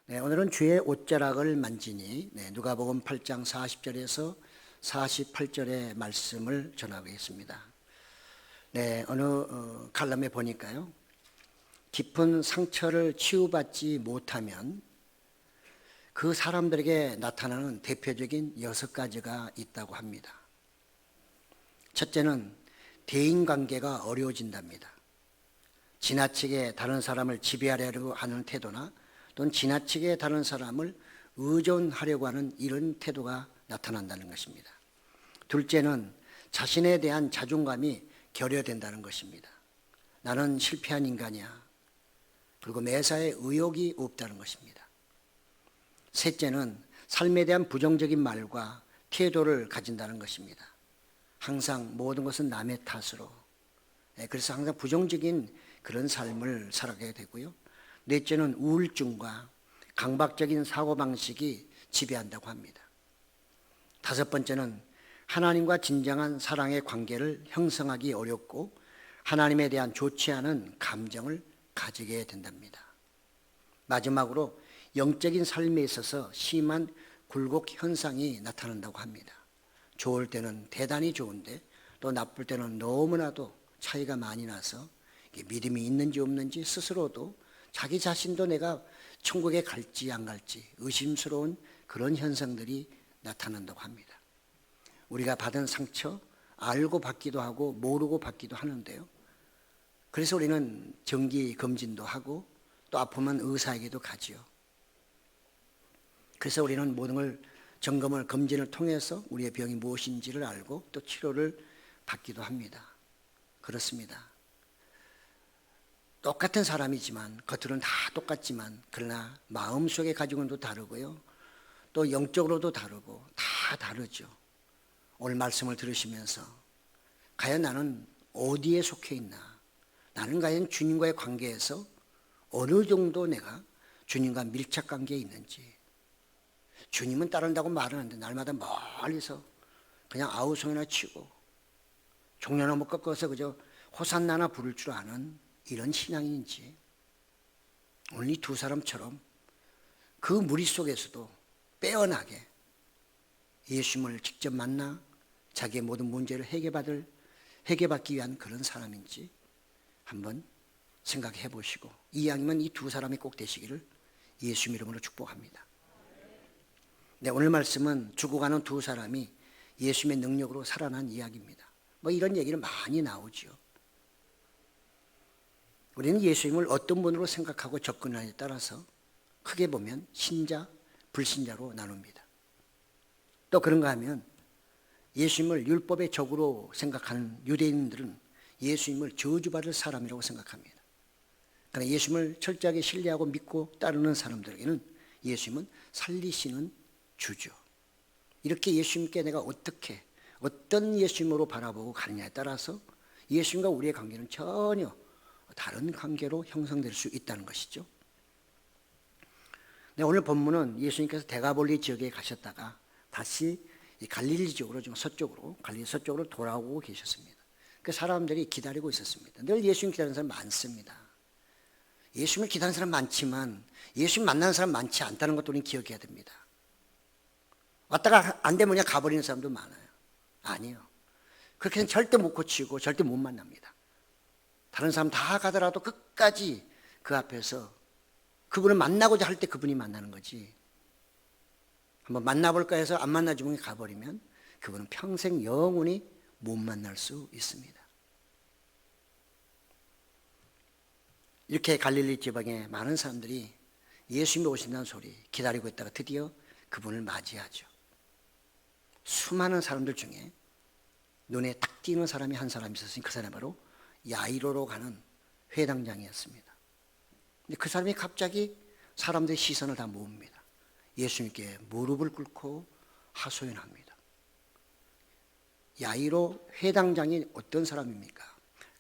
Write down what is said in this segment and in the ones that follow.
네, 오늘은 주의 옷자락을 만지니 누가복음 8장 40절에서 48절의 말씀을 전하겠습니다. 네, 어느 칼럼에 보니까요, 깊은 상처를 치유받지 못하면 그 사람들에게 나타나는 대표적인 6가지가 있다고 합니다. 첫째는 대인관계가 어려워진답니다. 지나치게 다른 사람을 지배하려고 하는 태도나 또는 지나치게 다른 사람을 의존하려고 하는 이런 태도가 나타난다는 것입니다. 둘째는 자신에 대한 자존감이 결여된다는 것입니다. 나는 실패한 인간이야. 그리고 매사에 의욕이 없다는 것입니다. 셋째는 삶에 대한 부정적인 말과 태도를 가진다는 것입니다. 항상 모든 것은 남의 탓으로, 그래서 항상 부정적인 그런 삶을 살아가게 되고요. 넷째는 우울증과 강박적인 사고방식이 지배한다고 합니다. 다섯 번째는 하나님과 진정한 사랑의 관계를 형성하기 어렵고 하나님에 대한 좋지 않은 감정을 가지게 된답니다. 마지막으로 영적인 삶에 있어서 심한 굴곡 현상이 나타난다고 합니다. 좋을 때는 대단히 좋은데 또 나쁠 때는 너무나도 차이가 많이 나서 믿음이 있는지 없는지 스스로도 자기 자신도 내가 천국에 갈지 안 갈지 의심스러운 그런 현상들이 나타난다고 합니다. 우리가 받은 상처 알고 받기도 하고 모르고 받기도 하는데요. 그래서 우리는 정기 검진도 하고 또 아프면 의사에게도 가지요. 그래서 우리는 모든 걸 점검을 검진을 통해서 우리의 병이 무엇인지를 알고 또 치료를 받기도 합니다. 그렇습니다. 똑같은 사람이지만 겉으로는 다 똑같지만 그러나 마음속에 가지고 있는 것도 다르고요. 또 영적으로도 다르고 다 다르죠. 오늘 말씀을 들으시면서 과연 나는 어디에 속해 있나? 나는 과연 주님과의 관계에서 어느 정도 내가 주님과 밀착 관계에 있는지. 주님은 따른다고 말은 하는데 날마다 멀리서 그냥 아우성이나 치고 종려나무 꺾어서 그저 호산나나 부를 줄 아는 이런 신앙인지, 오늘 이 두 사람처럼 그 무리 속에서도 빼어나게 예수님을 직접 만나 자기의 모든 문제를 해결받기 위한 그런 사람인지 한번 생각해 보시고 이왕이면 이 두 사람이 꼭 되시기를 예수 이름으로 축복합니다. 네, 오늘 말씀은 죽어가는 두 사람이 예수님의 능력으로 살아난 이야기입니다. 뭐 이런 얘기는 많이 나오죠. 우리는 예수님을 어떤 분으로 생각하고 접근하느냐에 따라서 크게 보면 신자, 불신자로 나눕니다. 또 그런가 하면 예수님을 율법의 적으로 생각하는 유대인들은 예수님을 저주받을 사람이라고 생각합니다. 그러나 예수님을 철저하게 신뢰하고 믿고 따르는 사람들에게는 예수님은 살리시는 주죠. 이렇게 예수님께 내가 어떤 예수님으로 바라보고 가느냐에 따라서 예수님과 우리의 관계는 전혀 다른 관계로 형성될 수 있다는 것이죠. 네, 오늘 본문은 예수님께서 데가볼리 지역에 가셨다가 다시 갈릴리 지역으로 좀 갈릴리 서쪽으로 돌아오고 계셨습니다. 그 사람들이 기다리고 있었습니다. 늘 예수님 기다리는 사람 많습니다. 예수님을 기다리는 사람 많지만 예수님 만나는 사람 많지 않다는 것도 우리는 기억해야 됩니다. 왔다가 안 되면 그냥 가버리는 사람도 많아요. 아니요. 그렇게는 절대 못 고치고 절대 못 만납니다. 다른 사람 다 가더라도 끝까지 그 앞에서 그분을 만나고자 할 때 그분이 만나는 거지. 한번 만나볼까 해서 안 만나주면 가버리면 그분은 평생 영원히 못 만날 수 있습니다. 이렇게 갈릴리 지방에 많은 사람들이 예수님이 오신다는 소리 기다리고 있다가 드디어 그분을 맞이하죠. 수많은 사람들 중에 눈에 딱 띄는 사람이 한 사람이 있었으니 그 사람이 바로 야이로로 가는 회당장이었습니다. 근데 그 사람이 갑자기 사람들의 시선을 다 모읍니다. 예수님께 무릎을 꿇고 하소연합니다. 야이로 회당장이 어떤 사람입니까?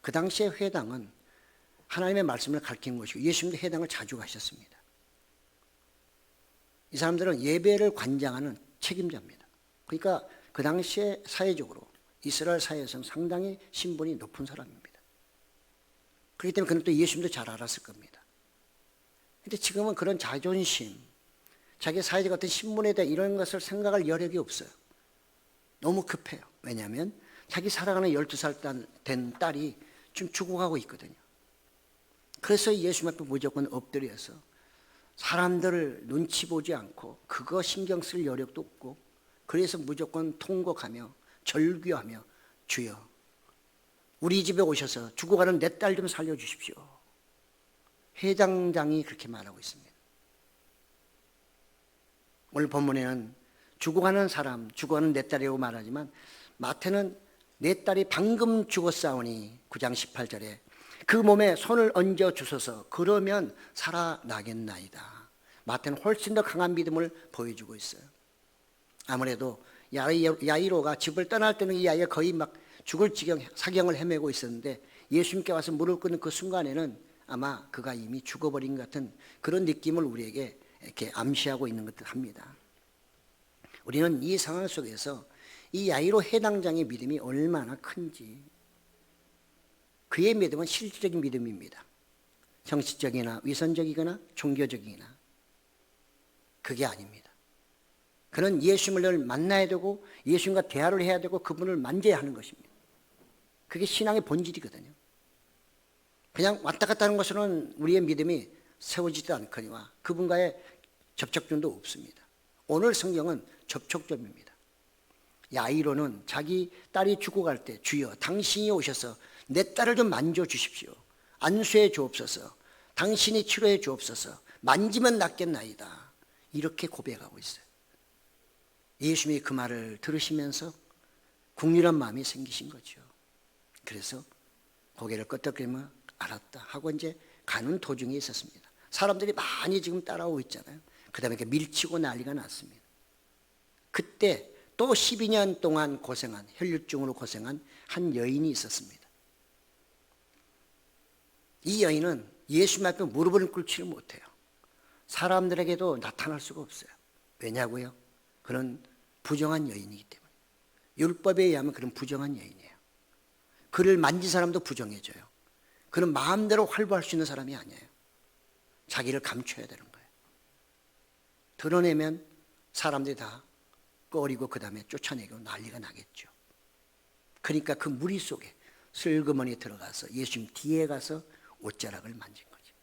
그 당시에 회당은 하나님의 말씀을 가르치는 것이고 예수님도 회당을 자주 가셨습니다. 이 사람들은 예배를 관장하는 책임자입니다. 그러니까 그 당시에 사회적으로 이스라엘 사회에서는 상당히 신분이 높은 사람입니다. 그렇기 때문에 그는 또 예수님도 잘 알았을 겁니다. 그런데 지금은 그런 자존심, 자기 사회적 어떤 신분에 대한 이런 것을 생각할 여력이 없어요. 너무 급해요. 왜냐하면 자기 사랑하는 12살 된 딸이 지금 죽어가고 있거든요. 그래서 예수 앞에 무조건 엎드려서 사람들을 눈치 보지 않고 그거 신경 쓸 여력도 없고, 그래서 무조건 통곡하며 절규하며 주여 우리 집에 오셔서 죽어가는 내 딸 좀 살려주십시오. 회장장이 그렇게 말하고 있습니다. 오늘 본문에는 죽어가는 사람, 죽어가는 내 딸이라고 말하지만 마태는 내 딸이 방금 죽었사오니 9장 18절에 그 몸에 손을 얹어 주소서 그러면 살아나겠나이다. 마태는 훨씬 더 강한 믿음을 보여주고 있어요. 아무래도 야이로가 집을 떠날 때는 이 아이가 거의 막 죽을 지경 사경을 헤매고 있었는데 예수님께 와서 무릎 꿇는 그 순간에는 아마 그가 이미 죽어버린 것 같은 그런 느낌을 우리에게 이렇게 암시하고 있는 것 합니다. 우리는 이 상황 속에서 이 야이로 해당장의 믿음이 얼마나 큰지, 그의 믿음은 실질적인 믿음입니다. 정치적이나 위선적이거나 종교적이거나 그게 아닙니다. 그는 예수님을 늘 만나야 되고 예수님과 대화를 해야 되고 그분을 만져야 하는 것입니다. 그게 신앙의 본질이거든요. 그냥 왔다 갔다 하는 것으로는 우리의 믿음이 세워지지도 않거니와 그분과의 접촉점도 없습니다. 오늘 성경은 접촉점입니다. 야이로는 자기 딸이 죽어갈 때 주여 당신이 오셔서 내 딸을 좀 만져주십시오. 안수해 주옵소서. 당신이 치료해 주옵소서. 만지면 낫겠나이다. 이렇게 고백하고 있어요. 예수님이 그 말을 들으시면서 국률한 마음이 생기신 거죠. 그래서 고개를 끄덕이며 알았다 하고 이제 가는 도중에 있었습니다. 사람들이 많이 지금 따라오고 있잖아요. 그 다음에 밀치고 난리가 났습니다. 그때 또 12년 동안 고생한, 혈류증으로 고생한 한 여인이 있었습니다. 이 여인은 예수님 앞에 무릎을 꿇지를 못해요. 사람들에게도 나타날 수가 없어요. 왜냐고요? 그는 부정한 여인이기 때문에. 율법에 의하면 그는 부정한 여인이에요. 그를 만진 사람도 부정해져요. 그는 마음대로 활보할 수 있는 사람이 아니에요. 자기를 감춰야 되는 거예요. 드러내면 사람들이 다 꺼리고 그 다음에 쫓아내고 난리가 나겠죠. 그러니까 그 무리 속에 슬그머니 들어가서 예수님 뒤에 가서 옷자락을 만진 거죠.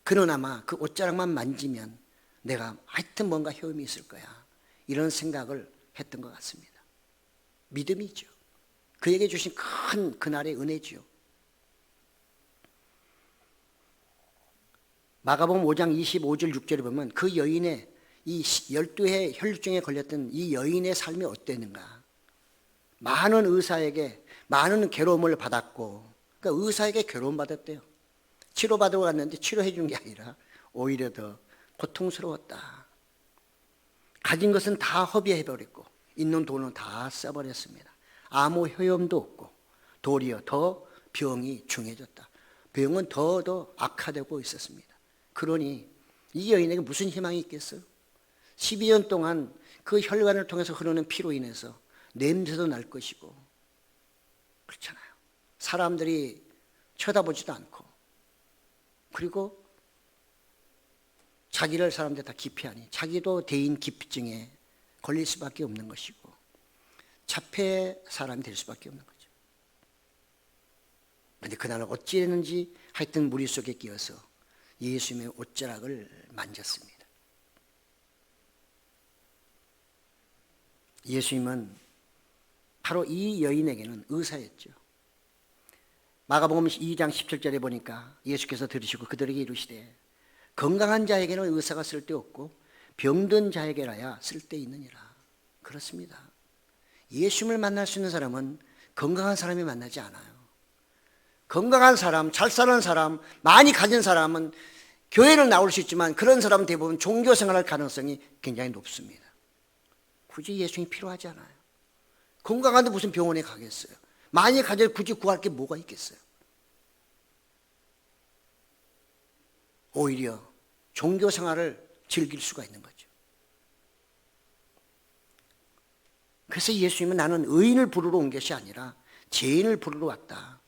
그러나마 그 옷자락만 만지면 내가 하여튼 뭔가 효험이 있을 거야, 이런 생각을 했던 것 같습니다. 믿음이죠. 그에게 주신 큰 그날의 은혜지요. 마가복음 5장 25절 6절에 보면 그 여인의 이 12회 혈류증에 걸렸던 이 여인의 삶이 어땠는가. 많은 의사에게 많은 괴로움을 받았고, 그러니까 의사에게 괴로움 받았대요. 치료받으러 갔는데 치료해 준 게 아니라 오히려 더 고통스러웠다. 가진 것은 다 허비해버렸고 있는 돈은 다 써버렸습니다. 아무 효험도 없고 도리어 더 병이 중해졌다. 병은 더 악화되고 있었습니다. 그러니 이 여인에게 무슨 희망이 있겠어요? 12년 동안 그 혈관을 통해서 흐르는 피로 인해서 냄새도 날 것이고, 그렇잖아요. 사람들이 쳐다보지도 않고, 그리고 자기를 사람들이 다 기피하니 자기도 대인 기피증에 걸릴 수밖에 없는 것이고 자폐 사람이 될 수밖에 없는 거죠. 그런데 그날은 어찌했는지 하여튼 무리 속에 끼어서 예수님의 옷자락을 만졌습니다. 예수님은 바로 이 여인에게는 의사였죠. 마가복음 2장 17절에 보니까 예수께서 들으시고 그들에게 이르시되 건강한 자에게는 의사가 쓸데없고 병든 자에게라야 쓸데있느니라. 그렇습니다. 예수님을 만날 수 있는 사람은 건강한 사람이 만나지 않아요. 건강한 사람, 잘 사는 사람, 많이 가진 사람은 교회를 나올 수 있지만 그런 사람은 대부분 종교 생활할 가능성이 굉장히 높습니다. 굳이 예수님이 필요하지 않아요. 건강한데 무슨 병원에 가겠어요? 많이 가져 굳이 구할 게 뭐가 있겠어요? 오히려 종교 생활을 즐길 수가 있는 거죠. 그래서 예수님은 나는 의인을 부르러 온 것이 아니라 죄인을 부르러 왔다,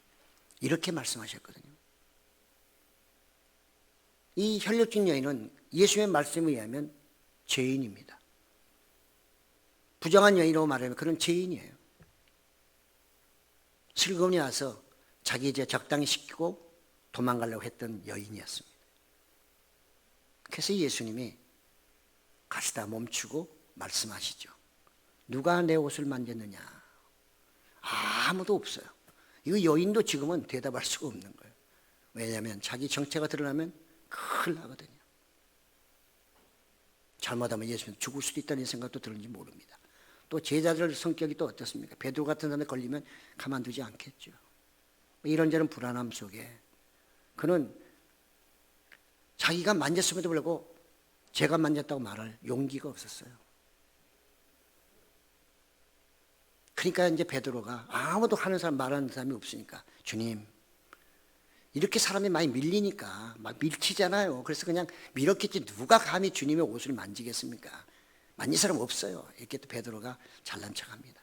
이렇게 말씀하셨거든요. 이 혈육증 여인은 예수님의 말씀에 의하면 죄인입니다. 부정한 여인이라고 말하면 그런 죄인이에요. 슬그머니 와서 자기 이제 적당히 시키고 도망가려고 했던 여인이었습니다. 그래서 예수님이 가시다 멈추고 말씀하시죠. 누가 내 옷을 만졌느냐? 아무도 없어요. 이 여인도 지금은 대답할 수가 없는 거예요. 왜냐하면 자기 정체가 드러나면 큰일 나거든요. 잘못하면 예수님 죽을 수도 있다는 생각도 들는지 모릅니다. 또 제자들 성격이 또 어떻습니까? 베드로 같은 사람에 걸리면 가만두지 않겠죠. 이런저런 불안함 속에 그는 자기가 만졌음에도 불구하고 제가 만졌다고 말할 용기가 없었어요. 그러니까 이제 베드로가 아무도 하는 사람 말하는 사람이 없으니까 주님 이렇게 사람이 많이 밀리니까 막 밀치잖아요. 그래서 그냥 밀었겠지 누가 감히 주님의 옷을 만지겠습니까? 만질 사람 없어요. 이렇게 또 베드로가 잘난 척합니다.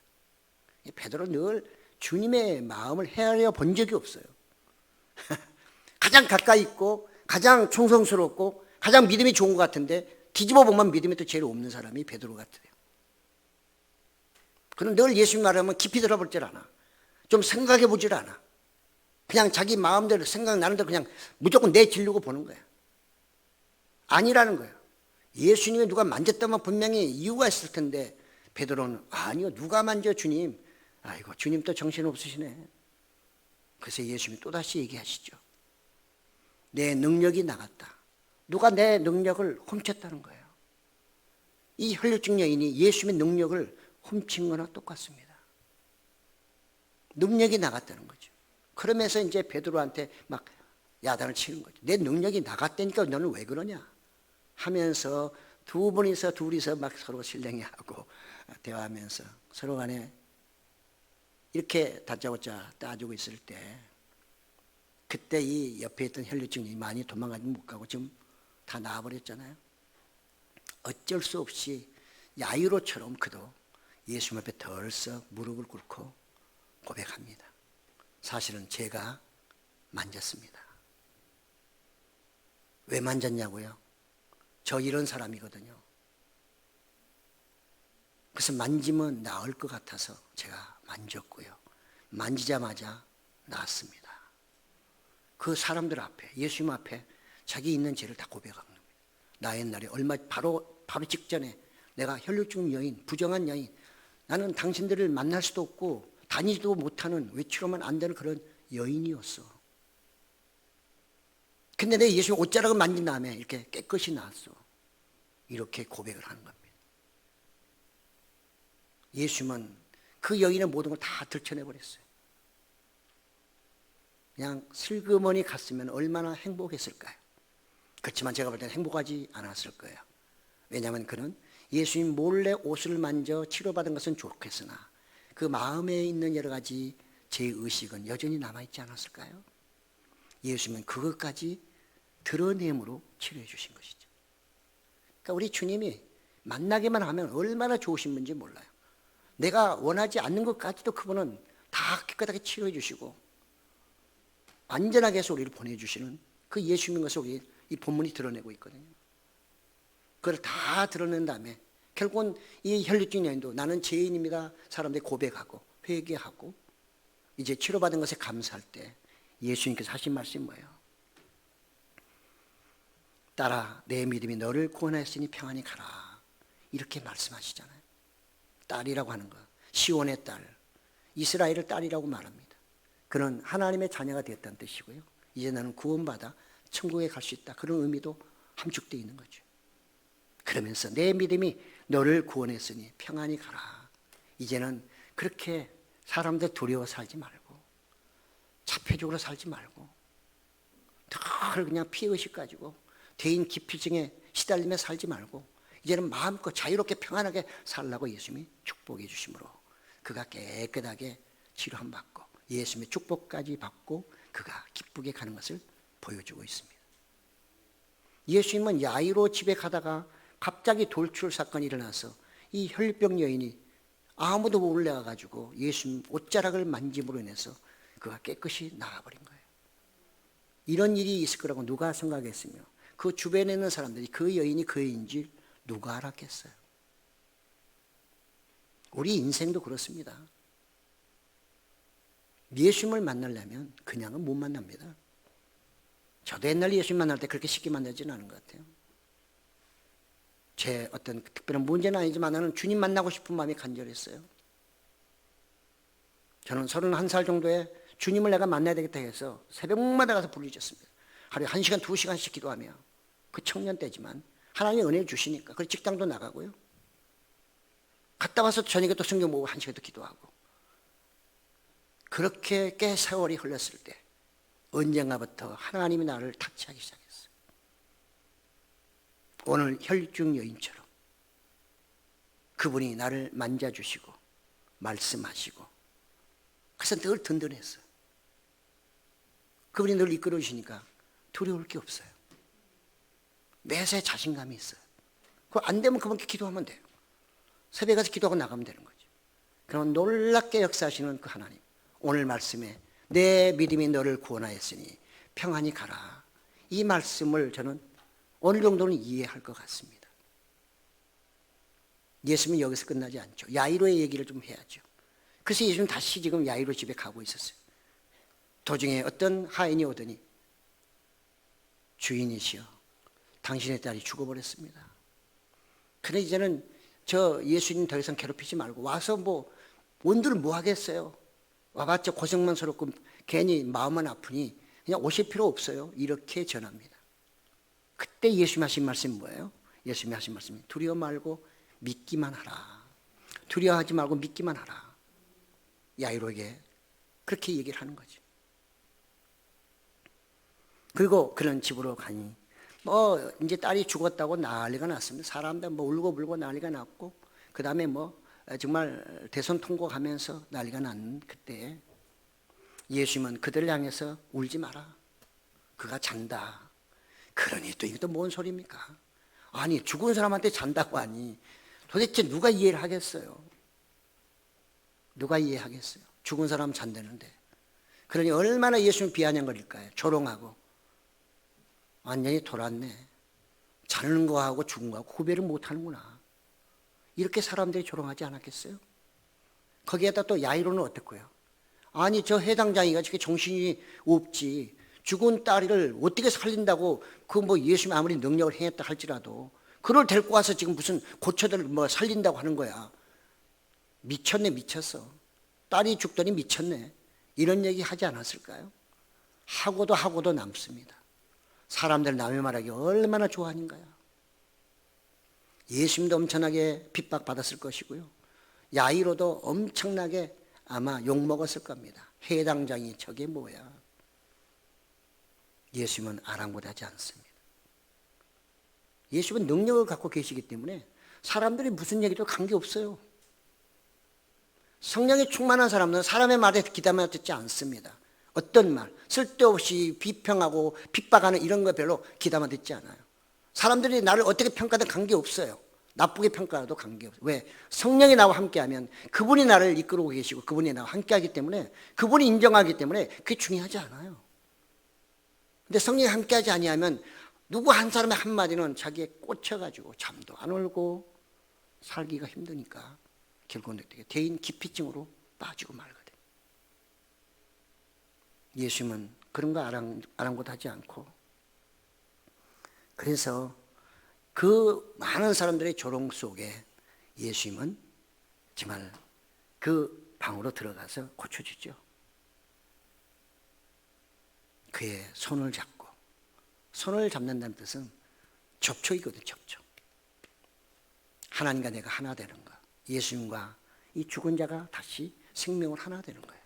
베드로는 늘 주님의 마음을 헤아려 본 적이 없어요. 가장 가까이 있고 가장 충성스럽고 가장 믿음이 좋은 것 같은데 뒤집어 보면 믿음이 또 제일 없는 사람이 베드로 같아요. 그는 늘 예수님 말하면 깊이 들어볼 줄 아나. 좀 생각해 보질 않아. 그냥 자기 마음대로 생각나는 대로 그냥 무조건 내지르고 보는 거야. 아니라는 거예요. 예수님이 누가 만졌다면 분명히 이유가 있을 텐데 베드로는 아니요 누가 만져 주님. 아이고 주님 또 정신없으시네. 그래서 예수님이 또다시 얘기하시죠. 내 능력이 나갔다. 누가 내 능력을 훔쳤다는 거예요. 이 혈류증 여인이 예수님의 능력을 훔친 거나 똑같습니다. 능력이 나갔다는 거죠. 그러면서 이제 베드로한테 막 야단을 치는 거죠. 내 능력이 나갔다니까 너는 왜 그러냐 하면서 둘이서 막 서로 실랭이하고 대화하면서 서로 간에 이렇게 다짜고짜 따지고 있을 때 그때 이 옆에 있던 혈류증이 많이 도망가지 못 가고 지금 다 나와버렸잖아요. 어쩔 수 없이 야이로처럼 그도 예수님 앞에 덜썩 무릎을 꿇고 고백합니다. 사실은 제가 만졌습니다. 왜 만졌냐고요? 저 이런 사람이거든요. 그래서 만지면 나을 것 같아서 제가 만졌고요. 만지자마자 나았습니다. 그 사람들 앞에 예수님 앞에 자기 있는 죄를 다 고백한 겁니다. 나 옛날에 바로 직전에 내가 혈류증 여인, 부정한 여인, 나는 당신들을 만날 수도 없고 다니지도 못하는 외치로만 안 되는 그런 여인이었어. 근데 내 예수님 옷자락을 만진 다음에 이렇게 깨끗이 나았어. 이렇게 고백을 하는 겁니다. 예수님은 그 여인의 모든 걸 다 들춰내버렸어요. 그냥 슬그머니 갔으면 얼마나 행복했을까요? 그렇지만 제가 볼 때는 행복하지 않았을 거예요. 왜냐하면 그는 예수님 몰래 옷을 만져 치료받은 것은 좋겠으나 그 마음에 있는 여러 가지 죄의식은 여전히 남아있지 않았을까요? 예수님은 그것까지 드러냄으로 치료해 주신 것이죠. 그러니까 우리 주님이 만나기만 하면 얼마나 좋으신 분인지 몰라요. 내가 원하지 않는 것까지도 그분은 다 깨끗하게 치료해 주시고 안전하게 해서 우리를 보내주시는 그 예수님인 것을 우리 이 본문이 드러내고 있거든요. 그걸 다 드러낸 다음에 결국은 이 혈류증 여인도 나는 죄인입니다. 사람들이 고백하고 회개하고 이제 치료받은 것에 감사할 때 예수님께서 하신 말씀이 뭐예요? 딸아 내 믿음이 너를 구원하였으니 평안히 가라. 이렇게 말씀하시잖아요. 딸이라고 하는 것, 시온의 딸, 이스라엘의 딸이라고 말합니다. 그는 하나님의 자녀가 되었다는 뜻이고요. 이제 나는 구원받아 천국에 갈 수 있다. 그런 의미도 함축되어 있는 거죠. 그러면서 내 믿음이 너를 구원했으니 평안히 가라. 이제는 그렇게 사람들 두려워 살지 말고 자폐적으로 살지 말고 늘 그냥 피의식 가지고 대인 기피증에 시달리며 살지 말고 이제는 마음껏 자유롭게 평안하게 살라고 예수님이 축복해 주심으로 그가 깨끗하게 치료함 받고 예수님의 축복까지 받고 그가 기쁘게 가는 것을 보여주고 있습니다. 예수님은 야이로 집에 가다가 갑자기 돌출 사건이 일어나서 이 혈병 여인이 아무도 몰래 와가지고 예수님 옷자락을 만짐으로 인해서 그가 깨끗이 나아버린 거예요. 이런 일이 있을 거라고 누가 생각했으며 그 주변에 있는 사람들이 그 여인이 그 여인인지 누가 알았겠어요? 우리 인생도 그렇습니다. 예수님을 만나려면 그냥은 못 만납니다. 저도 옛날 예수님 만날 때 그렇게 쉽게 만나지는 않은 것 같아요. 제 어떤 특별한 문제는 아니지만 나는 주님 만나고 싶은 마음이 간절했어요. 저는 31살 정도에 주님을 내가 만나야 되겠다 해서 새벽마다 가서 부르짖었습니다. 하루에 1시간, 2시간씩 기도하며 그 청년 때지만 하나님의 은혜를 주시니까 그 직장도 나가고요. 갔다 와서 저녁에 또 성경 보고 1시간 또 기도하고 그렇게 꽤 세월이 흘렀을 때 언젠가부터 하나님이 나를 타치하기 시작했어요. 오늘 혈중 여인처럼 그분이 나를 만져주시고 말씀하시고 그래서 늘 든든했어요. 그분이 늘 이끌어 주시니까 두려울 게 없어요. 매사에 자신감이 있어요. 그거 안 되면 그분께 기도하면 돼요. 새벽에 가서 기도하고 나가면 되는 거죠. 그럼 놀랍게 역사하시는 그 하나님, 오늘 말씀에 내 믿음이 너를 구원하였으니 평안히 가라. 이 말씀을 저는 어느 정도는 이해할 것 같습니다. 예수님은 여기서 끝나지 않죠. 야이로의 얘기를 좀 해야죠. 그래서 예수님 다시 지금 야이로 집에 가고 있었어요. 도중에 어떤 하인이 오더니 주인이시여 당신의 딸이 죽어버렸습니다. 그래 이제는 저 예수님 더 이상 괴롭히지 말고 와서 뭐 원들 뭐 하겠어요. 와봤자 고생만 스럽고 괜히 마음은 아프니 그냥 오실 필요 없어요. 이렇게 전합니다. 그때 예수님 하신 말씀이 뭐예요? 예수님이 하신 말씀이 두려워 말고 믿기만 하라. 두려워하지 말고 믿기만 하라. 야이로에게 그렇게 얘기를 하는 거죠. 그리고 그런 집으로 가니 뭐 이제 딸이 죽었다고 난리가 났습니다. 사람들 뭐 울고 불고 난리가 났고 그 다음에 뭐 정말 대선통곡하면서 난리가 난 그때 예수님은 그들을 향해서 울지 마라. 그가 잔다. 그러니 또 이것도 뭔 소리입니까? 아니 죽은 사람한테 잔다고 하니 도대체 누가 이해를 하겠어요? 누가 이해하겠어요? 죽은 사람 잔다는데. 그러니 얼마나 예수님 비아냥거릴까요? 조롱하고 완전히 돌았네. 자는 거하고 죽은 거하고 구별을 못하는구나. 이렇게 사람들이 조롱하지 않았겠어요? 거기에다 또 야이로는 어떻고요? 아니 저 해당장이가 저게 정신이 없지. 죽은 딸을 어떻게 살린다고 그 뭐 예수님이 아무리 능력을 행했다 할지라도 그걸 데리고 와서 지금 무슨 고쳐들 뭐 살린다고 하는 거야. 미쳤네 미쳤어. 딸이 죽더니 미쳤네. 이런 얘기 하지 않았을까요? 하고도 남습니다. 사람들 남의 말하기 얼마나 좋아하는 거야. 예수님도 엄청나게 핍박받았을 것이고요. 야이로도 엄청나게 아마 욕먹었을 겁니다. 해당장이 저게 뭐야. 예수님은 아랑곳하지 않습니다. 예수님은 능력을 갖고 계시기 때문에 사람들이 무슨 얘기도 관계없어요. 성령이 충만한 사람은 사람의 말에 귀담아 듣지 않습니다. 어떤 말, 쓸데없이 비평하고 핍박하는 이런 거 별로 귀담아 듣지 않아요. 사람들이 나를 어떻게 평가하든 관계없어요. 나쁘게 평가해도 관계없어요. 왜? 성령이 나와 함께하면 그분이 나를 이끌고 계시고 그분이 나와 함께하기 때문에 그분이 인정하기 때문에 그게 중요하지 않아요. 근데 성령이 함께하지 아니하면 누구 한 사람의 한마디는 자기에 꽂혀가지고 잠도 안 오고 살기가 힘드니까 결국은 대인 기피증으로 빠지고 말거든요. 예수님은 그런 거 아랑곳하지 않고 그래서 그 많은 사람들의 조롱 속에 예수님은 정말 그 방으로 들어가서 고쳐주죠. 그의 손을 잡고 손을 잡는다는 뜻은 접촉이거든요. 접촉. 하나님과 내가 하나 되는 거. 예수님과 이 죽은 자가 다시 생명을 하나 되는 거예요.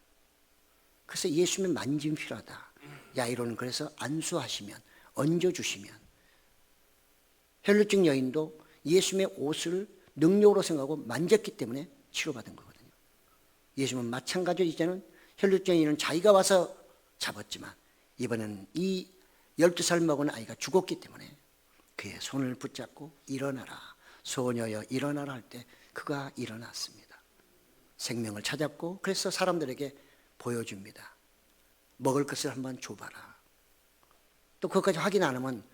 그래서 예수님의 만짐이 필요하다. 야이로는 그래서 안수하시면 얹어주시면 혈루증 여인도 예수님의 옷을 능력으로 생각하고 만졌기 때문에 치료받은 거거든요. 예수님은 마찬가지로 이제는 혈루증 여인은 자기가 와서 잡았지만 이번에는 이 12살 먹은 아이가 죽었기 때문에 그의 손을 붙잡고 일어나라. 소녀여 일어나라 할 때 그가 일어났습니다. 생명을 찾았고 그래서 사람들에게 보여줍니다. 먹을 것을 한번 줘봐라. 또 그것까지 확인 안 하면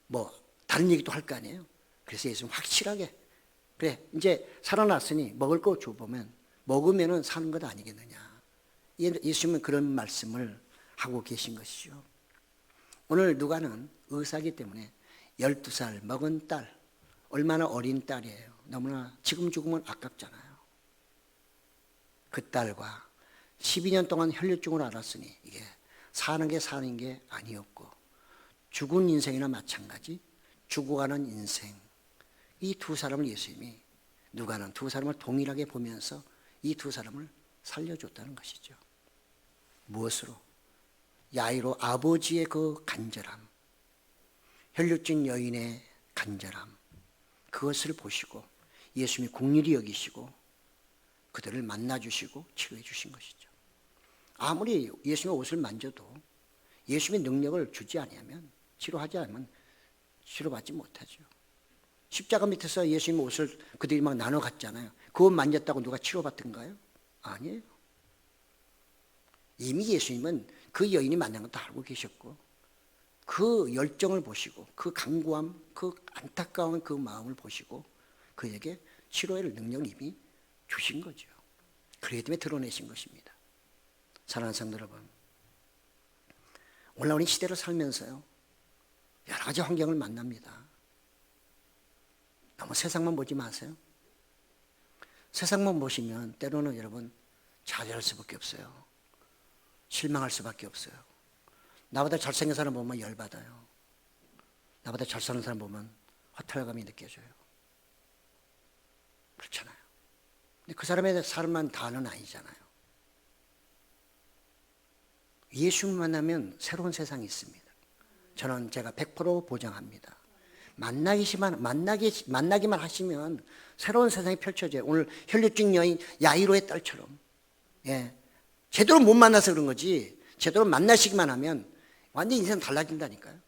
뭐 다른 얘기도 할 거 아니에요. 그래서 예수님 확실하게 그래 이제 살아났으니 먹을 거 줘보면 먹으면은 사는 것 아니겠느냐. 예수님은 그런 말씀을 하고 계신 것이죠. 오늘 누가는 의사이기 때문에 12살 먹은 딸, 얼마나 어린 딸이에요. 너무나 지금 죽으면 아깝잖아요. 그 딸과 12년 동안 혈류증을 앓았으니 이게 사는 게 아니었고 죽은 인생이나 마찬가지 죽어가는 인생, 이 두 사람을 예수님이 누가는 두 사람을 동일하게 보면서 이 두 사람을 살려줬다는 것이죠. 무엇으로? 야이로 아버지의 그 간절함, 혈류증 여인의 간절함, 그것을 보시고 예수님이 긍휼히 여기시고 그들을 만나주시고 치료해 주신 것이죠. 아무리 예수님의 옷을 만져도 예수님의 능력을 주지 아니하면, 치료하지 않으면 치료받지 못하죠. 십자가 밑에서 예수님의 옷을 그들이 막 나눠 갔잖아요. 그 옷 만졌다고 누가 치료받던가요? 아니에요. 이미 예수님은 그 여인이 만난 것도 알고 계셨고 그 열정을 보시고 그 간구함, 그 안타까운 그 마음을 보시고 그에게 치료의 능력을 이미 주신 거죠. 그렇기 때문에 드러내신 것입니다. 사랑하는 성도 여러분, 오늘 우리 시대를 살면서요 여러 가지 환경을 만납니다. 너무 세상만 보지 마세요. 세상만 보시면 때로는 여러분 좌절할 수밖에 없어요. 실망할 수밖에 없어요. 나보다 잘생긴 사람 보면 열받아요. 나보다 잘 사는 사람 보면 허탈감이 느껴져요. 그렇잖아요. 근데 그 사람의 삶만 다는 아니잖아요. 예수 만나면 새로운 세상이 있습니다. 저는 제가 100% 보장합니다. 만나기만 하시면 새로운 세상이 펼쳐져요. 오늘 혈류증 여인 야이로의 딸처럼, 예, 제대로 못 만나서 그런 거지 제대로 만나시기만 하면 완전히 인생 달라진다니까요.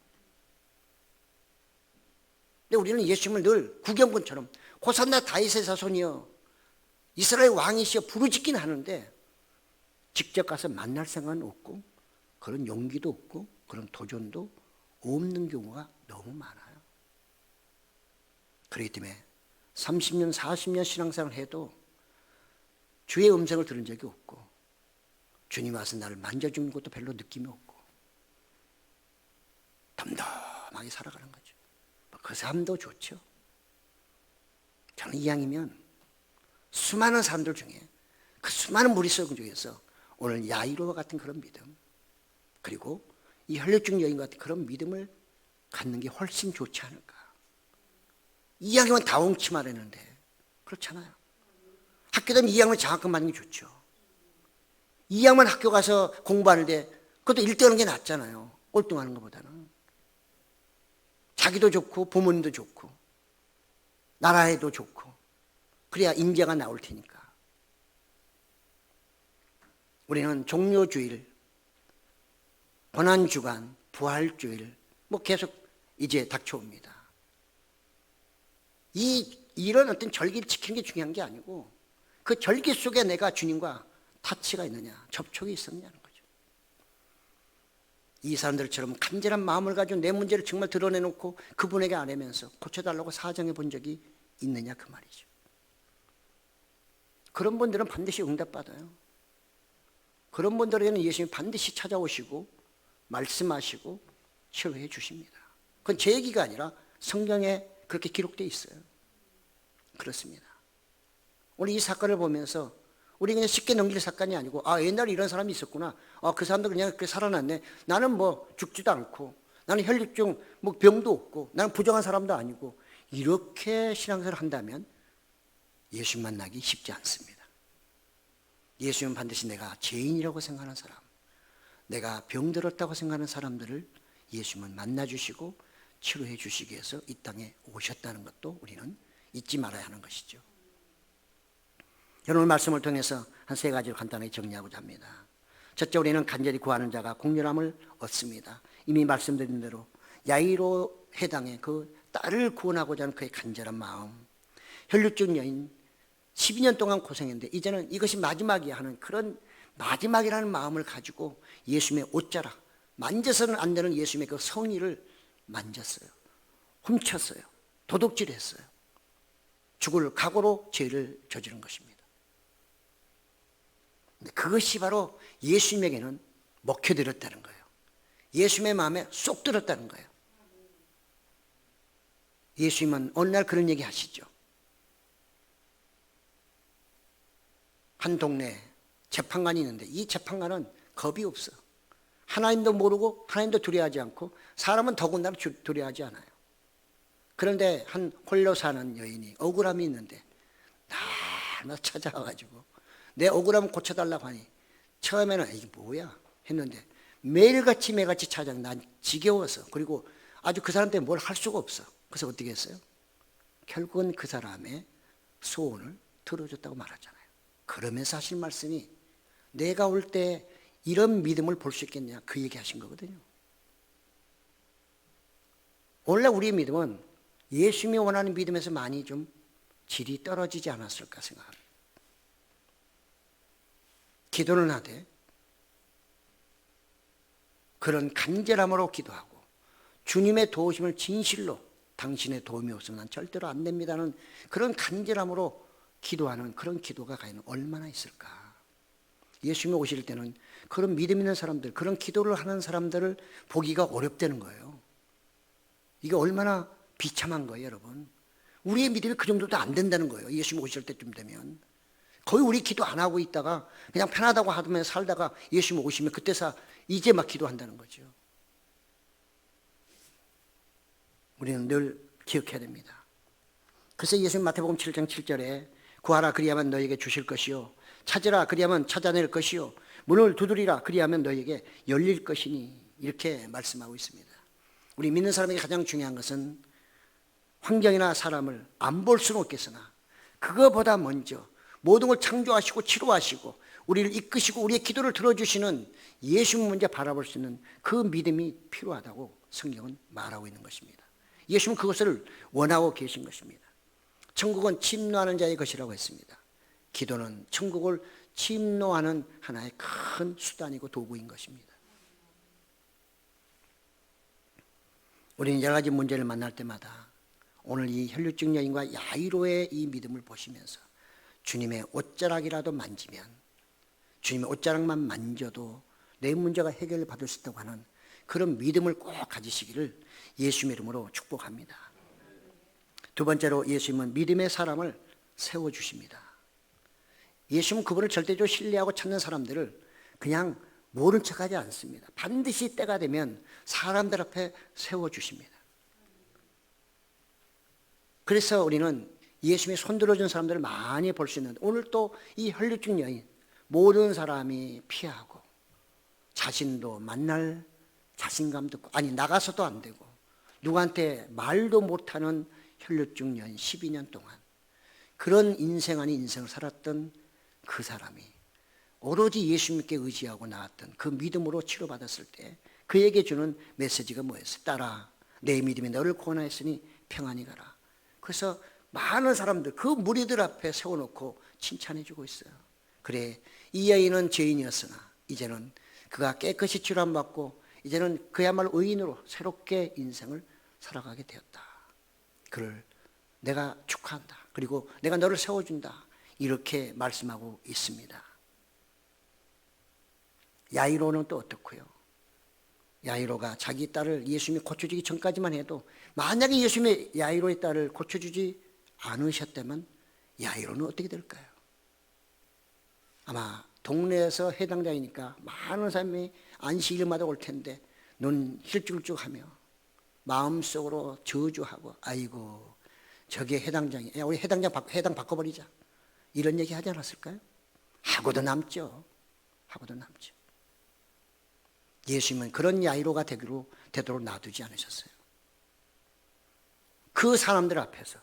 근데 우리는 예수님을 늘 구경꾼처럼 호산나 다윗의 자손이여 이스라엘 왕이시여 부르짖긴 하는데 직접 가서 만날 생각은 없고 그런 용기도 없고 그런 도전도 없는 경우가 너무 많아요. 그렇기 때문에 30년 40년 신앙생활을 해도 주의 음성을 들은 적이 없고 주님 와서 나를 만져주는 것도 별로 느낌이 없고 덤덤하게 살아가는 거죠. 그 삶도 좋죠. 저는 이왕이면 수많은 사람들 중에 그 수많은 무리석 중에서 오늘 야이로와 같은 그런 믿음, 그리고 이 혈류증 여인 같은 그런 믿음을 갖는 게 훨씬 좋지 않을까. 이왕이면 다홍치만 했는데 그렇잖아요. 학교 다니면 이왕이면 장학금 받는 게 좋죠. 이왕이면 학교 가서 공부하는데 그것도 1등하는 게 낫잖아요. 꼴등하는 것보다는. 자기도 좋고 부모님도 좋고 나라에도 좋고 그래야 인재가 나올 테니까. 우리는 종료주일, 고난주간, 부활주일 뭐 계속 이제 닥쳐옵니다. 이런 어떤 절기를 지키는 게 중요한 게 아니고 그 절기 속에 내가 주님과 타치가 있느냐, 접촉이 있었느냐는 거죠. 이 사람들처럼 간절한 마음을 가지고 내 문제를 정말 드러내놓고 그분에게 아뢰면서 고쳐달라고 사정해 본 적이 있느냐 그 말이죠. 그런 분들은 반드시 응답받아요. 그런 분들에게는 예수님이 반드시 찾아오시고 말씀하시고 치료해 주십니다. 그건 제 얘기가 아니라 성경에 그렇게 기록되어 있어요. 그렇습니다. 오늘 이 사건을 보면서 우리 그냥 쉽게 넘길 사건이 아니고 옛날에 이런 사람이 있었구나. 그 사람도 그냥 그렇게 살아났네. 나는 뭐 죽지도 않고 나는 혈류증 뭐 병도 없고 나는 부정한 사람도 아니고 이렇게 신앙생활을 한다면 예수 만나기 쉽지 않습니다. 예수님은 반드시 내가 죄인이라고 생각하는 사람, 내가 병들었다고 생각하는 사람들을 예수님은 만나주시고 치료해 주시기 위해서 이 땅에 오셨다는 것도 우리는 잊지 말아야 하는 것이죠. 오늘 말씀을 통해서 한 세 가지를 간단하게 정리하고자 합니다. 첫째, 우리는 간절히 구하는 자가 공렬함을 얻습니다. 이미 말씀드린 대로 야이로 해당의 그 딸을 구원하고자 하는 그의 간절한 마음, 혈류증 여인 12년 동안 고생했는데 이제는 이것이 마지막이야 하는 그런 마지막이라는 마음을 가지고 예수님의 옷자락, 만져서는 안 되는 예수님의 그 성의를 만졌어요. 훔쳤어요. 도둑질했어요. 죽을 각오로 죄를 저지른 것입니다. 근데 그것이 바로 예수님에게는 먹혀들었다는 거예요. 예수님의 마음에 쏙 들었다는 거예요. 예수님은 어느 날 그런 얘기 하시죠. 한 동네에 재판관이 있는데 이 재판관은 겁이 없어. 하나님도 모르고 하나님도 두려워하지 않고 사람은 더군다나 두려워하지 않아요. 그런데 한 홀로 사는 여인이 억울함이 있는데 날마다 찾아와가지고 내 억울함 고쳐달라고 하니 처음에는 이게 뭐야 했는데 매일같이 찾아와. 난 지겨워서, 그리고 아주 그 사람 때문에 뭘 할 수가 없어. 그래서 어떻게 했어요? 결국은 그 사람의 소원을 들어줬다고 말하잖아요. 그러면서 하신 말씀이 내가 올 때 이런 믿음을 볼 수 있겠냐, 그 얘기 하신 거거든요. 원래 우리의 믿음은 예수님이 원하는 믿음에서 많이 좀 질이 떨어지지 않았을까 생각합니다. 기도를 하되 그런 간절함으로 기도하고 주님의 도우심을 진실로, 당신의 도움이 없으면 난 절대로 안 됩니다는 그런 간절함으로 기도하는 그런 기도가 과연 얼마나 있을까. 예수님이 오실 때는 그런 믿음 있는 사람들, 그런 기도를 하는 사람들을 보기가 어렵다는 거예요. 이게 얼마나 비참한 거예요, 여러분. 우리의 믿음이 그 정도도 안 된다는 거예요. 예수님 오실 때쯤 되면. 거의 우리 기도 안 하고 있다가 그냥 편하다고 하면 살다가 예수님 오시면 그때서 이제 막 기도한다는 거죠. 우리는 늘 기억해야 됩니다. 그래서 예수님 마태복음 7장 7절에 구하라 그리하면 너에게 주실 것이요 찾으라 그리하면 찾아낼 것이요 문을 두드리라 그리하면 너에게 열릴 것이니, 이렇게 말씀하고 있습니다. 우리 믿는 사람에게 가장 중요한 것은 환경이나 사람을 안 볼 수는 없겠으나 그거보다 먼저 모든 걸 창조하시고 치료하시고 우리를 이끄시고 우리의 기도를 들어주시는 예수님 먼저 바라볼 수 있는 그 믿음이 필요하다고 성경은 말하고 있는 것입니다. 예수님은 그것을 원하고 계신 것입니다. 천국은 침노하는 자의 것이라고 했습니다. 기도는 천국을 침노하는 하나의 큰 수단이고 도구인 것입니다. 우리는 여러 가지 문제를 만날 때마다 오늘 이 혈류증 여인과 야이로의 이 믿음을 보시면서 주님의 옷자락이라도 만지면, 주님의 옷자락만 만져도 내 문제가 해결받을 수 있다고 하는 그런 믿음을 꼭 가지시기를 예수님의 이름으로 축복합니다. 두 번째로 예수님은 믿음의 사람을 세워주십니다. 예수님은 그분을 절대적으로 신뢰하고 찾는 사람들을 그냥 모른 척하지 않습니다. 반드시 때가 되면 사람들 앞에 세워주십니다. 그래서 우리는 예수님이 손들어준 사람들을 많이 볼 수 있는데 오늘 또 이 혈류증 여인, 모든 사람이 피하고 자신도 만날 자신감도 없고, 아니 나가서도 안 되고 누구한테 말도 못하는 혈류증 여인 12년 동안 그런 인생 아닌 인생을 살았던 그 사람이 오로지 예수님께 의지하고 나왔던 그 믿음으로 치료받았을 때 그에게 주는 메시지가 뭐였어요? 딸아, 내 믿음이 너를 구원하였으니 평안히 가라. 그래서 많은 사람들, 그 무리들 앞에 세워놓고 칭찬해 주고 있어요. 그래, 이 여인은 죄인이었으나 이제는 그가 깨끗이 치료받고 이제는 그야말로 의인으로 새롭게 인생을 살아가게 되었다. 그를 내가 축하한다. 그리고 내가 너를 세워준다. 이렇게 말씀하고 있습니다. 야이로는 또 어떻고요? 야이로가 자기 딸을 예수님이 고쳐주기 전까지만 해도 만약에 예수님이 야이로의 딸을 고쳐주지 않으셨다면 야이로는 어떻게 될까요? 아마 동네에서 해당자이니까 많은 사람이 안식일마다 올 텐데 눈 힐쭉쭉-하며 마음속으로 저주하고 아이고 저게 해당장이, 야 우리 해당 바꿔버리자, 이런 얘기 하지 않았을까요? 하고도 남죠. 하고도 남죠. 예수님은 그런 야이로가 되도록 놔두지 않으셨어요. 그 사람들 앞에서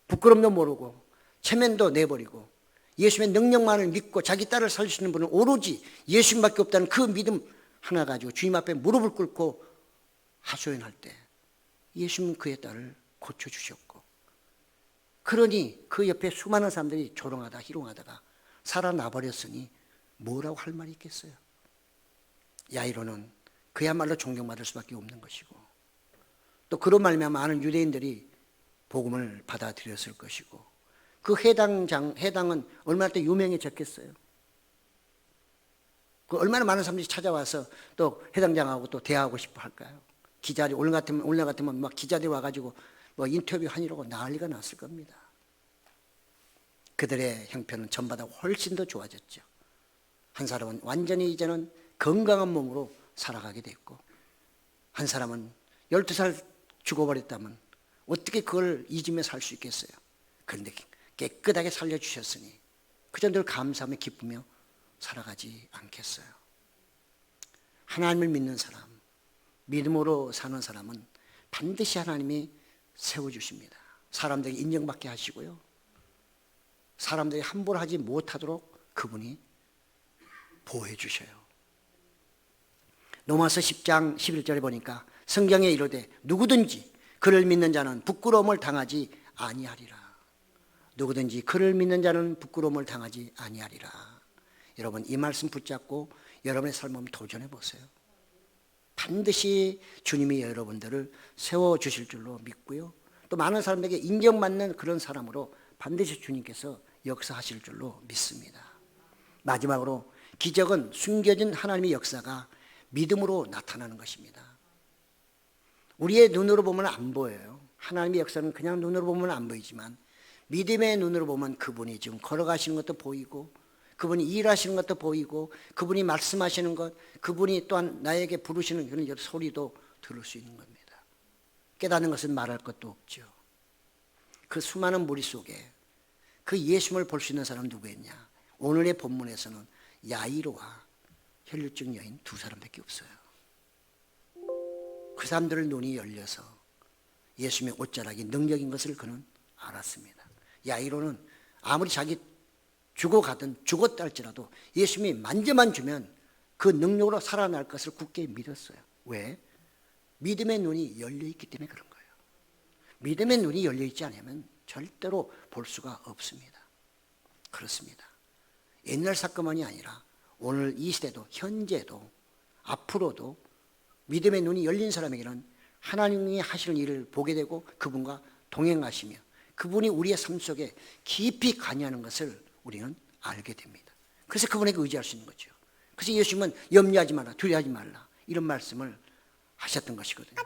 부끄럼도 모르고 체면도 내버리고 예수님의 능력만을 믿고 자기 딸을 살리시는 분은 오로지 예수님밖에 없다는 그 믿음 하나 가지고 주님 앞에 무릎을 꿇고 하소연할 때 예수님은 그의 딸을 고쳐주셨고, 그러니 그 옆에 수많은 사람들이 조롱하다 희롱하다가 살아나버렸으니 뭐라고 할 말이 있겠어요? 야이로는 그야말로 존경받을 수밖에 없는 것이고 또 그런 말미암아 많은 유대인들이 복음을 받아들였을 것이고, 그 해당은 얼마나 또 유명해졌겠어요. 그 얼마나 많은 사람들이 찾아와서 또 해당장하고 또 대화하고 싶어 할까요? 기자들이 오늘 같으면 막 기자들이 와가지고 뭐 인터뷰 하니라고 난리가 났을 겁니다. 그들의 형편은 전보다 훨씬 더 좋아졌죠. 한 사람은 완전히 이제는 건강한 몸으로 살아가게 됐고, 한 사람은 12살 죽어버렸다면 어떻게 그걸 잊으며 살 수 있겠어요? 그런데 깨끗하게 살려주셨으니 그저 늘 감사하며 기쁘며 살아가지 않겠어요? 하나님을 믿는 사람, 믿음으로 사는 사람은 반드시 하나님이 세워주십니다. 사람들에게 인정받게 하시고요, 사람들이 함부로 하지 못하도록 그분이 보호해 주셔요. 로마서 10장 11절에 보니까 성경에 이르되 누구든지 그를 믿는 자는 부끄러움을 당하지 아니하리라. 누구든지 그를 믿는 자는 부끄러움을 당하지 아니하리라. 여러분, 이 말씀 붙잡고 여러분의 삶을 한번 도전해 보세요. 반드시 주님이 여러분들을 세워주실 줄로 믿고요, 또 많은 사람들에게 인정받는 그런 사람으로 반드시 주님께서 역사하실 줄로 믿습니다. 마지막으로, 기적은 숨겨진 하나님의 역사가 믿음으로 나타나는 것입니다. 우리의 눈으로 보면 안 보여요. 하나님의 역사는 그냥 눈으로 보면 안 보이지만 믿음의 눈으로 보면 그분이 지금 걸어가시는 것도 보이고, 그분이 일하시는 것도 보이고, 그분이 말씀하시는 것, 그분이 또한 나에게 부르시는 그런 소리도 들을 수 있는 겁니다. 깨닫는 것은 말할 것도 없죠. 그 수많은 무리 속에 그 예수님을 볼 수 있는 사람은 누구였냐? 오늘의 본문에서는 야이로와 혈류증 여인 두 사람밖에 없어요. 그 사람들의 눈이 열려서 예수님의 옷자락이 능력인 것을 그는 알았습니다. 야이로는 아무리 자기 죽었다 할지라도 예수님이 만져만 주면 그 능력으로 살아날 것을 굳게 믿었어요. 왜? 믿음의 눈이 열려있기 때문에 그런 거예요. 믿음의 눈이 열려있지 않으면 절대로 볼 수가 없습니다. 그렇습니다. 옛날 사건만이 아니라 오늘 이 시대도, 현재도, 앞으로도 믿음의 눈이 열린 사람에게는 하나님이 하시는 일을 보게 되고 그분과 동행하시며 그분이 우리의 삶 속에 깊이 관여하는 것을 우리는 알게 됩니다. 그래서 그분에게 의지할 수 있는 거죠. 그래서 예수님은 염려하지 마라, 두려워하지 말라, 이런 말씀을 하셨던 것이거든요.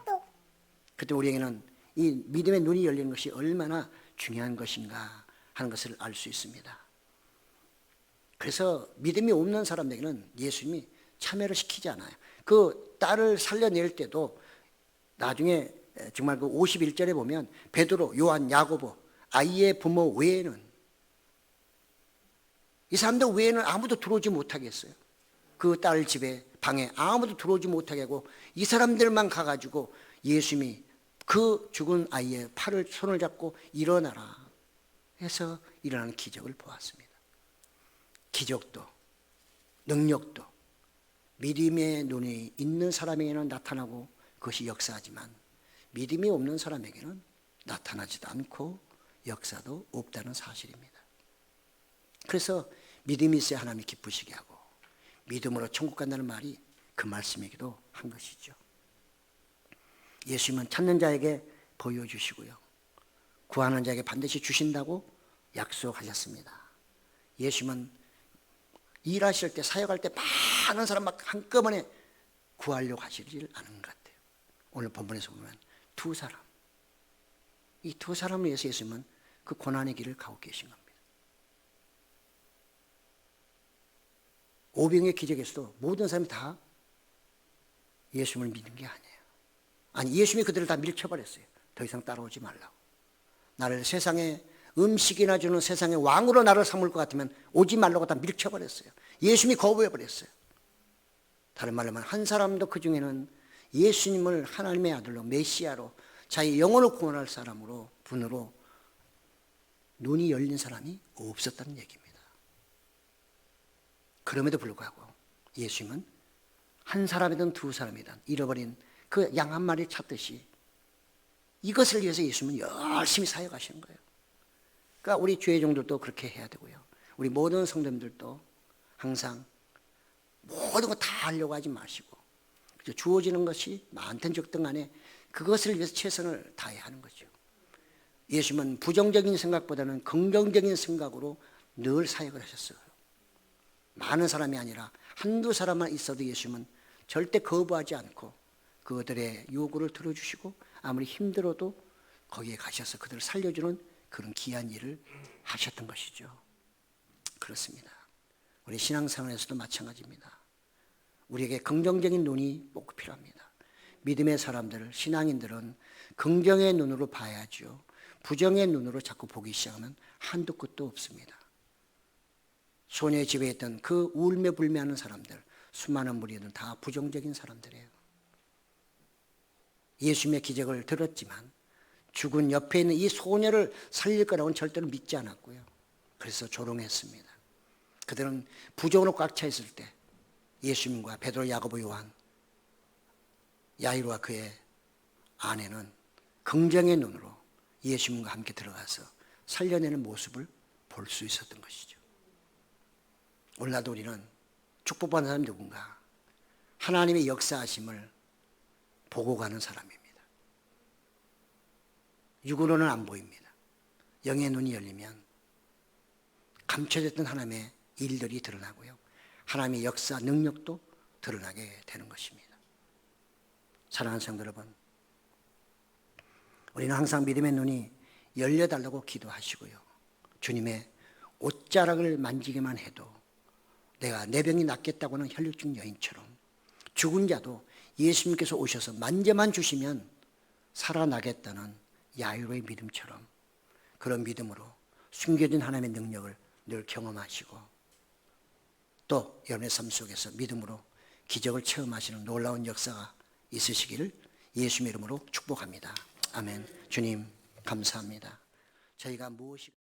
그때 우리에게는 이 믿음의 눈이 열리는 것이 얼마나 중요한 것인가 하는 것을 알 수 있습니다. 그래서 믿음이 없는 사람에게는 예수님이 참여를 시키지 않아요. 그 딸을 살려낼 때도 나중에 정말 그 51절에 보면 베드로, 요한, 야고보, 아이의 부모 외에는, 이 사람들 외에는 아무도 들어오지 못하게 했어요. 그 딸 집에, 방에 아무도 들어오지 못하게 하고 이 사람들만 가가지고 예수님이 그 죽은 아이의 손을 잡고 일어나라 해서 일어나는 기적을 보았습니다. 기적도 능력도 믿음의 눈이 있는 사람에게는 나타나고 그것이 역사하지만 믿음이 없는 사람에게는 나타나지도 않고 역사도 없다는 사실입니다. 그래서 믿음이 있어야 하나님이 기쁘시게 하고 믿음으로 천국 간다는 말이 그 말씀이기도 한 것이죠. 예수님은 찾는 자에게 보여주시고요, 구하는 자에게 반드시 주신다고 약속하셨습니다. 예수님은 일하실 때, 사역할 때 많은 사람 막 한꺼번에 구하려고 하시질 않은 것 같아요. 오늘 본문에서 보면 두 사람, 이 두 사람을 위해서 예수님은 그 고난의 길을 가고 계신 겁니다. 오병의 기적에서도 모든 사람이 다 예수님을 믿는 게 아니에요. 아니, 예수님이 그들을 다 밀쳐버렸어요. 더 이상 따라오지 말라고. 나를 세상에 음식이나 주는 세상의 왕으로 나를 삼을 것 같으면 오지 말라고 다 밀쳐버렸어요. 예수님이 거부해버렸어요. 다른 말로 하면 한 사람도 그 중에는 예수님을 하나님의 아들로, 메시아로, 자기 영혼을 구원할 사람으로, 분으로 눈이 열린 사람이 없었다는 얘기입니다. 그럼에도 불구하고 예수님은 한 사람이든 두 사람이든 잃어버린 그 양 한 마리를 찾듯이 이것을 위해서 예수님은 열심히 사역하시는 거예요. 그러니까 우리 주의 종들도 그렇게 해야 되고요, 우리 모든 성도님들도 항상 모든 거 다 하려고 하지 마시고 주어지는 것이 많든 적든 간에 그것을 위해서 최선을 다해야 하는 거죠. 예수님은 부정적인 생각보다는 긍정적인 생각으로 늘 사역을 하셨어요. 많은 사람이 아니라 한두 사람만 있어도 예수님은 절대 거부하지 않고 그들의 요구를 들어주시고 아무리 힘들어도 거기에 가셔서 그들을 살려주는 그런 귀한 일을 하셨던 것이죠. 그렇습니다. 우리 신앙생활에서도 마찬가지입니다. 우리에게 긍정적인 눈이 꼭 필요합니다. 믿음의 사람들, 신앙인들은 긍정의 눈으로 봐야죠. 부정의 눈으로 자꾸 보기 시작하면 한도 끝도 없습니다. 소녀의 집에 있던 그 울며 불매하는 사람들, 수많은 무리들은 다 부정적인 사람들이에요. 예수님의 기적을 들었지만 죽은 옆에 있는 이 소녀를 살릴 거라고는 절대로 믿지 않았고요. 그래서 조롱했습니다. 그들은 부정으로 꽉 차 있을 때 예수님과 베드로, 야고보, 요한, 야이로와 그의 아내는 긍정의 눈으로 예수님과 함께 들어가서 살려내는 모습을 볼 수 있었던 것이죠. 오늘날도 우리는 축복받는 사람이 누군가? 하나님의 역사하심을 보고 가는 사람입니다. 육으로는 안 보입니다. 영의 눈이 열리면 감춰졌던 하나님의 일들이 드러나고요. 하나님의 역사, 능력도 드러나게 되는 것입니다. 사랑하는 성도 여러분, 우리는 항상 믿음의 눈이 열려달라고 기도하시고요. 주님의 옷자락을 만지기만 해도 내가 내 병이 낫겠다고 하는 혈류증 여인처럼 죽은 자도 예수님께서 오셔서 만져만 주시면 살아나겠다는 야이로의 믿음처럼 그런 믿음으로 숨겨진 하나님의 능력을 늘 경험하시고 또 여러분의 삶 속에서 믿음으로 기적을 체험하시는 놀라운 역사가 있으시기를 예수님의 이름으로 축복합니다. 아멘. 주님 감사합니다. 저희가 무엇이